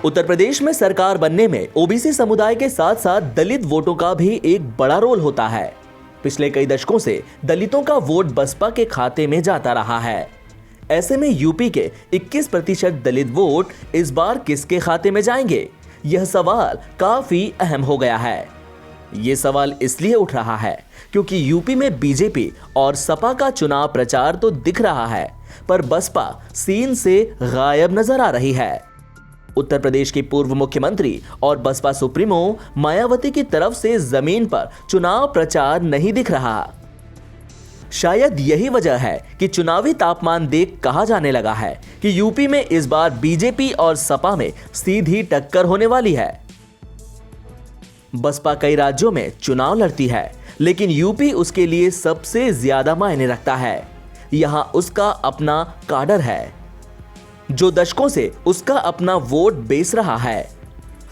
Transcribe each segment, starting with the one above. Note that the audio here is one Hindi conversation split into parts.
उत्तर प्रदेश में सरकार बनने में ओबीसी समुदाय के साथ साथ दलित वोटों का भी एक बड़ा रोल होता है। पिछले कई दशकों से दलितों का वोट बसपा के खाते में जाता रहा है। ऐसे में यूपी के 21% दलित वोट इस बार किसके खाते में जाएंगे, यह सवाल काफी अहम हो गया है। ये सवाल इसलिए उठ रहा है क्योंकि यूपी में बीजेपी और सपा का चुनाव प्रचार तो दिख रहा है, पर बसपा सीन से गायब नजर आ रही है। उत्तर प्रदेश की पूर्व मुख्यमंत्री और बसपा सुप्रीमो मायावती की तरफ से जमीन पर चुनाव प्रचार नहीं दिख रहा। शायद यही वजह है कि चुनावी तापमान देख कहा जाने लगा है कि यूपी में इस बार बीजेपी और सपा में सीधी टक्कर होने वाली है। बसपा कई राज्यों में चुनाव लड़ती है, लेकिन यूपी उसके लिए सबसे ज्यादा मायने रखता है। यहां उसका अपना काडर है जो दशकों से उसका अपना वोट बेच रहा है।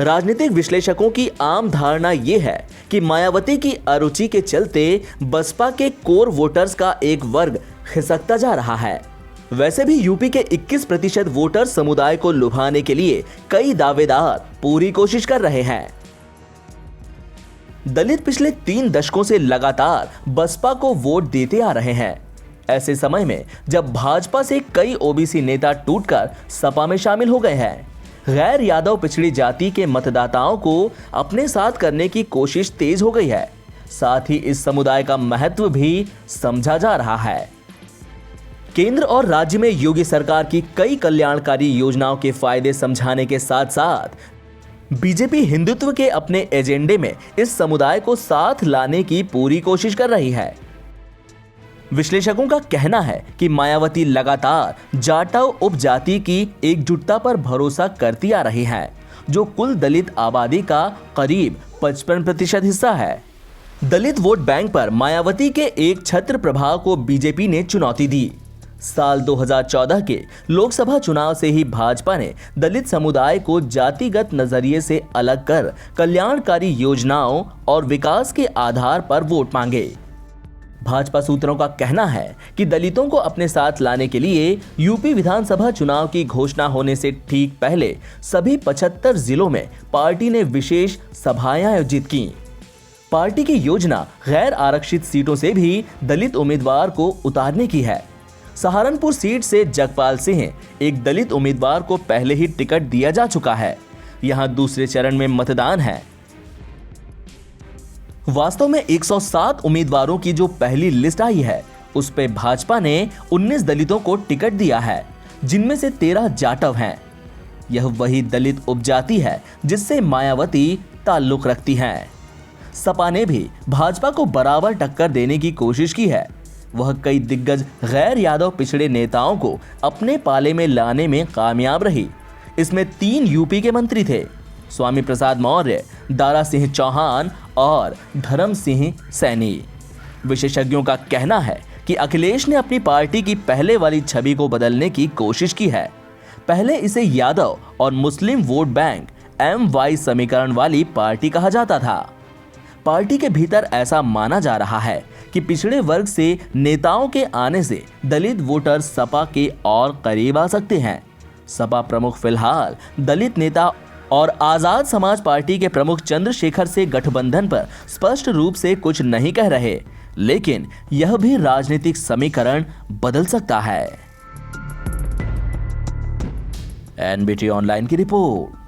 राजनीतिक विश्लेषकों की आम धारणा यह है कि मायावती की अरुचि के चलते बसपा के कोर वोटर्स का एक वर्ग खिसकता जा रहा है। वैसे भी यूपी के 21% वोटर समुदाय को लुभाने के लिए कई दावेदार पूरी कोशिश कर रहे हैं। दलित पिछले 3 दशकों से लगातार बसपा को वोट देते आ रहे हैं। ऐसे समय में जब भाजपा से कई ओबीसी नेता टूटकर सपा में शामिल हो गए हैं, गैर यादव पिछड़ी जाति के मतदाताओं को अपने साथ करने की कोशिश तेज हो गई है। साथ ही इस समुदाय का महत्व भी समझा जा रहा है। केंद्र और राज्य में योगी सरकार की कई कल्याणकारी योजनाओं के फायदे समझाने के साथ साथ बीजेपी हिंदुत्व के अपने एजेंडे में इस समुदाय को साथ लाने की पूरी कोशिश कर रही है। विश्लेषकों का कहना है कि मायावती लगातार जाटव उपजाति की एकजुटता पर भरोसा करती आ रही है, जो कुल दलित आबादी का करीब 55% हिस्सा है। दलित वोट बैंक पर मायावती के एक छत्र प्रभाव को बीजेपी ने चुनौती दी। साल 2014 के लोकसभा चुनाव से ही भाजपा ने दलित समुदाय को जातिगत नजरिए से अलग कर कल्याणकारी योजनाओं और विकास के आधार पर वोट मांगे। भाजपा सूत्रों का कहना है कि दलितों को अपने साथ लाने के लिए यूपी विधानसभा चुनाव की घोषणा होने से ठीक पहले सभी 75 जिलों में पार्टी ने विशेष सभाएं आयोजित की। पार्टी की योजना गैर आरक्षित सीटों से भी दलित उम्मीदवार को उतारने की है। सहारनपुर सीट से जगपाल सिंह, एक दलित उम्मीदवार को पहले ही टिकट दिया जा चुका है। यहां दूसरे चरण में मतदान है। वास्तव में 107 उम्मीदवारों की जो पहली लिस्ट आई है, उस पे भाजपा ने 19 दलितों को टिकट दिया है, जिनमें से 13 जाटव हैं। यह वही दलित उपजाति है जिससे मायावती ताल्लुक रखती हैं। सपा ने भी भाजपा को बराबर टक्कर देने की कोशिश की है। वह कई दिग्गज गैर यादव पिछड़े नेताओं को अपने पाले में लाने में कामयाब रही। इसमें 3 यूपी के मंत्री थे, स्वामी प्रसाद मौर्य, दारा सिंह चौहान और धर्म सिंह सैनी। विशेषज्ञों का कहना है कि अखिलेश ने अपनी पार्टी की पहले वाली छवि को बदलने की कोशिश की है। पहले इसे यादव और मुस्लिम वोट बैंक MY समीकरण वाली पार्टी कहा जाता था। पार्टी के भीतर ऐसा माना जा रहा है कि पिछड़े वर्ग से नेताओं के आने से दलित वोटर सपा के और करीब आ सकते हैं। सपा प्रमुख फिलहाल दलित नेता और आजाद समाज पार्टी के प्रमुख चंद्रशेखर से गठबंधन पर स्पष्ट रूप से कुछ नहीं कह रहे, लेकिन यह भी राजनीतिक समीकरण बदल सकता है। NBT ऑनलाइन की रिपोर्ट।